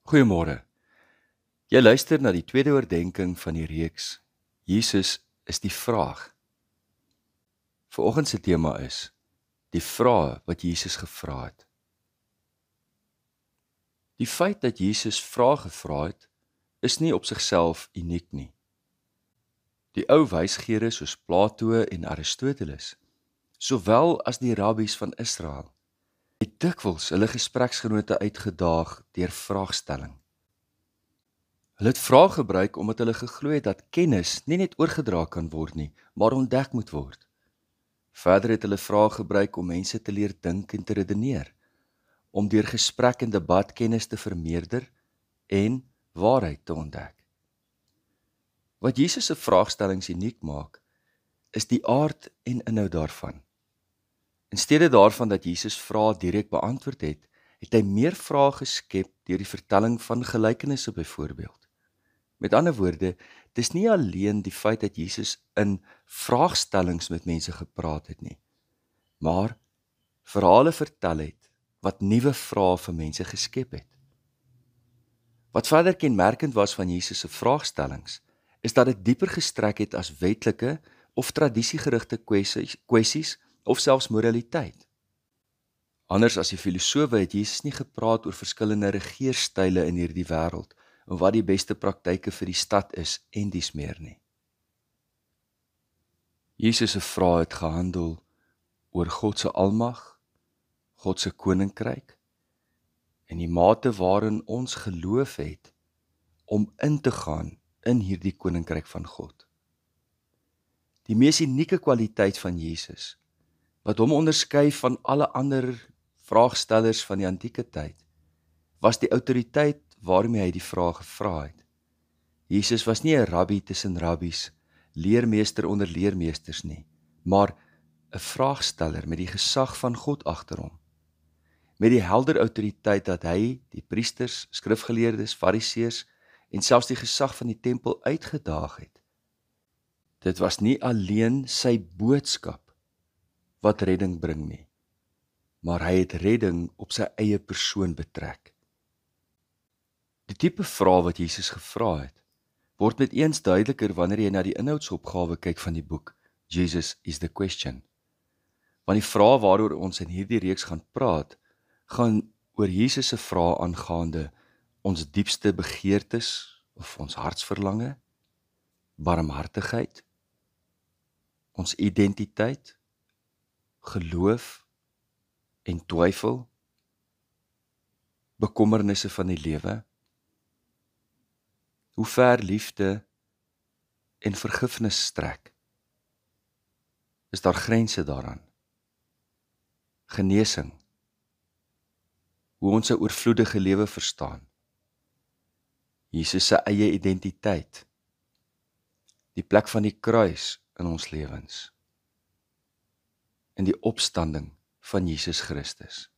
Goeiemôre. Jy luister na die tweede oordeenking van die reeks Jesus is die vraag. Vanoggend se tema is die vrae wat Jesus gevra het. Die feit dat Jesus vrae gevra het, is nie op sigself uniek nie. Die ou wysgeere soos Plato en Aristoteles, sowel as die rabbies van Israel, het dikwels hulle gespreksgenote uitgedaag deur vraagstelling. Hulle het vrae gebruik omdat hulle geglo het dat kennis nie net oorgedra kan word nie, maar ontdek moet word. Verder het hulle vrae gebruik om mense te leer dink en te redeneer, om deur gesprek en debat kennis te vermeerder en waarheid te ontdek. Wat Jesus se vraagstellings uniek maak, is die aard en inhoud daarvan. In steede daarvan dat Jesus vrae direk beantwoord het, het hy meer vrae geskep deur die vertelling van gelykenisse byvoorbeeld. Met ander woorde, dis nie alleen die feit dat Jesus in vraagstellings met mense gepraat het nie, maar verhale vertel het wat nuwe vrae vir mense geskep het. Wat verder kenmerkend was van Jesus se vraagstellings, is dat dit dieper gestrek het as wetlike of tradisiegerigte kwessies of selfs moraliteit. Anders as die filosowe het Jesus nie gepraat oor verskillende regeerstyle in hierdie wêreld, en wat die beste praktyke vir die stad is en dies meer nie. Jesus se vrae het gehandel oor God se almag, God se koninkryk, en die mate waarin ons geloof het om in te gaan in hierdie koninkryk van God. Die mees unieke kwaliteit van Jesus, wat hom onderskei van alle ander vraagstellers van die antieke tyd, was die autoriteit waarmee hy die vraag gevra het. Jesus was nie 'n rabbi tussen rabbies, leermeester onder leermeesters nie, maar 'n vraagsteller met die gesag van God agter hom. Met die helder autoriteit dat hy die priesters, skrifgeleerdes, fariseërs en selfs die gesag van die tempel uitgedaag het. Dit was nie alleen sy boodskap wat redding bring nie, maar hy het redding op sy eie persoon betrek. Die tipe vraag wat Jesus gevra het, word met eens duideliker wanneer jy na die inhoudsopgawe kyk van die boek Jesus is the Question. Want die vraag waaroor ons in hierdie reeks gaan praat, gaan oor Jesus se vraag aangaande ons diepste begeertes of ons hartsverlange, barmhartigheid, ons identiteit, geloof en twyfel, bekommernisse van die lewe, hoe ver liefde en vergifnis strek. Is daar grense daaraan? Genesing, hoe ons 'n oorvloedige lewe verstaan, Jesus se eie identiteit, die plek van die kruis in ons lewens, en die opstanding van Jesus Christus.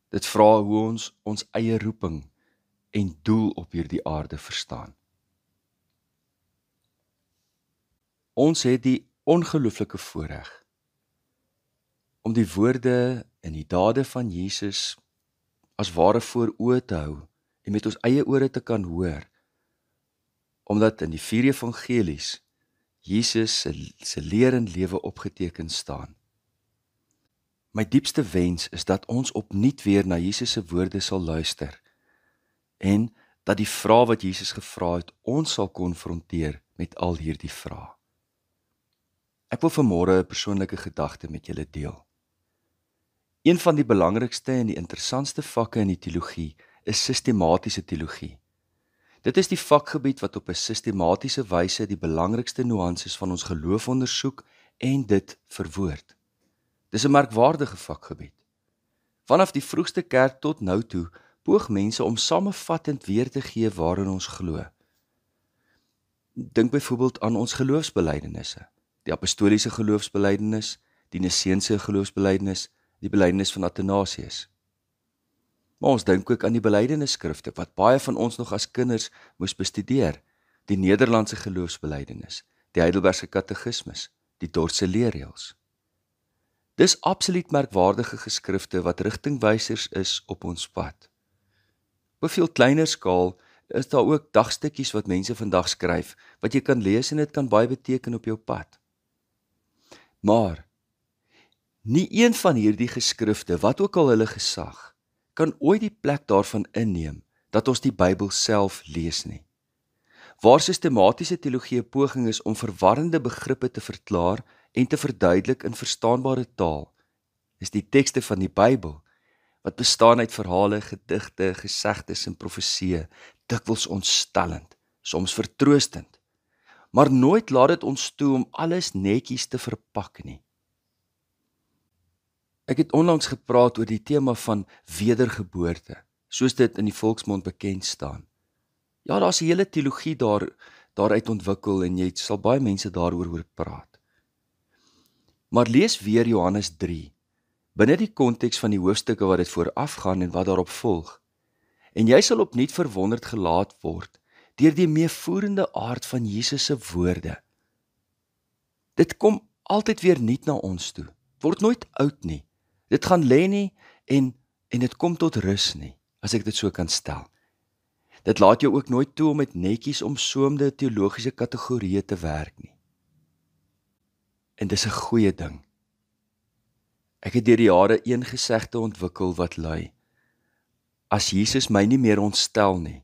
Dit vra hoe ons eie roeping en doel op hierdie aarde verstaan. Ons het die ongelooflike voorreg om die woorde en die dade van Jesus as ware voor oë te hou en met ons eie ore te kan hoor, omdat in die 4 evangelies Jesus se leer en lewe opgeteken staan. My diepste wens is dat ons opnuut weer na Jesus se woorde sal luister en dat die vraag wat Jesus gevra het, ons sal konfronteer met al hierdie vrae. Ek wil vanmôre 'n persoonlike gedagte met julle deel. Een van die belangrikste en die interessantste vakke in die teologie is sistematiese teologie. Dit is die vakgebied wat op 'n sistematiese wyse die belangrikste nuances van ons geloof ondersoek en dit verwoord. Dis 'n merkwaardige vakgebied. Vanaf die vroegste kerk tot nou toe, poog mense om samevattend weer te gee waarin ons glo. Dink byvoorbeeld aan ons geloofsbelydenisse, die apostoliese geloofsbelydenis, die Niseense geloofsbelydenis, die belydenis van Athanasius. Maar ons dink ook aan die belydenisskrifte wat baie van ons nog as kinders moes bestudeer, die Nederlandse geloofsbelydenis, die Heidelbergse katekismes, die Dordtse leerreëls. Dis absoluut merkwaardige geskrifte wat rigtingwysers is op ons pad. Op 'n veel kleiner skaal is daar ook dagstukkies wat mense vandag skryf, wat jy kan lees en dit kan baie beteken op jou pad. Maar nie een van hierdie geskrifte, wat ook al hulle gesag, kan ooit die plek daarvan inneem dat ons die Bybel self lees nie. Waar sistematiese teologie 'n poging is om verwarrende begrippe te verklaar en te verduidelik in verstaanbare taal, is die tekste van die Bybel, wat bestaan uit verhale, gedigte, gesegdes en profesieë, dikwels ontstellend, soms vertroostend, maar nooit laat dit ons toe om alles netjies te verpak nie. Ek het onlangs gepraat oor die tema van wedergeboorte, soos dit in die volksmond bekend staan. Ja, daar's 'n hele teologie daaruit ontwikkel en jy sal baie mense daaroor hoor praat. Maar lees weer Johannes 3, binne die konteks van die hoofstukke wat dit voorafgaan en wat daarop volg. En jy sal opnuut verwonderd gelaat word deur die meevoerende aard van Jesus se woorde. Dit kom altyd weer nuut na ons toe. Dit word nooit oud nie. Dit gaan lê nie en dit kom tot rus nie, as ek dit so kan stel. Dit laat jou ook nooit toe om met netjies omsoomde teologiese kategorieë te werk nie. En dis 'n goeie ding. Ek het deur die jare een gesegde ontwikkel wat lui: as Jesus my nie meer ontstel nie,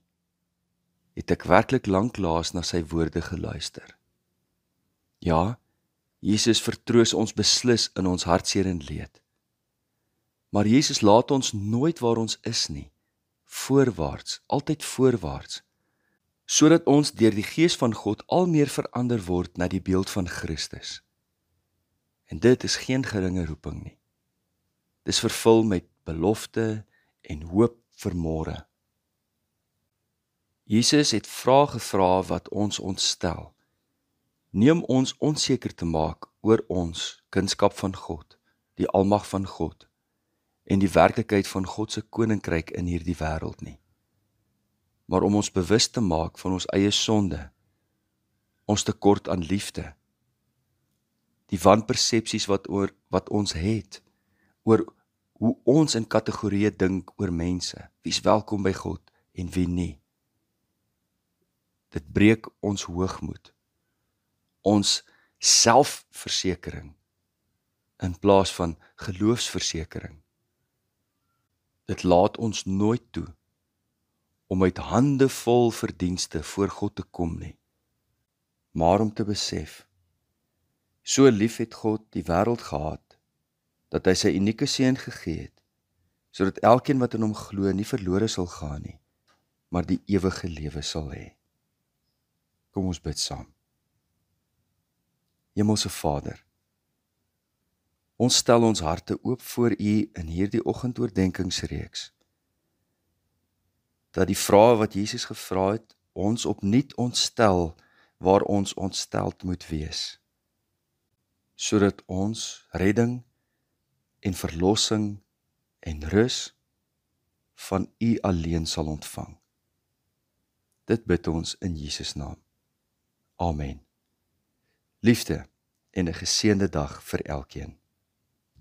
het ek werklik lanklaas na sy woorde geluister. Ja, Jesus vertroos ons beslis in ons hartseer en leed. Maar Jesus laat ons nooit waar ons is nie, voorwaarts, altyd voorwaarts, sodat ons deur die Gees van God al meer verander word na die beeld van Christus. En dit is geen geringe roeping nie. Dis vervul met belofte en hoop vir môre. Jesus het vrae gevra wat ons ontstel, nie om ons onseker te maak oor ons kunskap van God, die almag van God en die werklikheid van God se koninkryk in hierdie wêreld nie, maar om ons bewus te maak van ons eie sonde, ons tekort aan liefde, die wanpersepsies wat ons het oor hoe ons in kategorieë dink oor mense, wie's welkom by God en wie nie. Dit breek ons hoogmoed, ons selfversekering in plaas van geloofsversekering. Dit laat ons nooit toe om uit hande vol verdienste voor God te kom nie, maar om te besef, so lief het God die wêreld gehad, dat hy sy unieke seun gegee het, sodat elkeen wat in hom glo nie verlore sal gaan nie, maar die ewige lewe sal hê. Kom ons bid saam. Hemelse Vader, ons stel ons harte oop voor U in hierdie oggendoordenkingsreeks, dat die vrae wat Jesus gevra het, ons opnuut ontstel waar ons ontsteld moet wees, sodat ons redding en verlossing en rus van U alleen sal ontvang. Dit bid ons in Jesus naam. Amen. Liefde en 'n geseënde dag vir elkeen.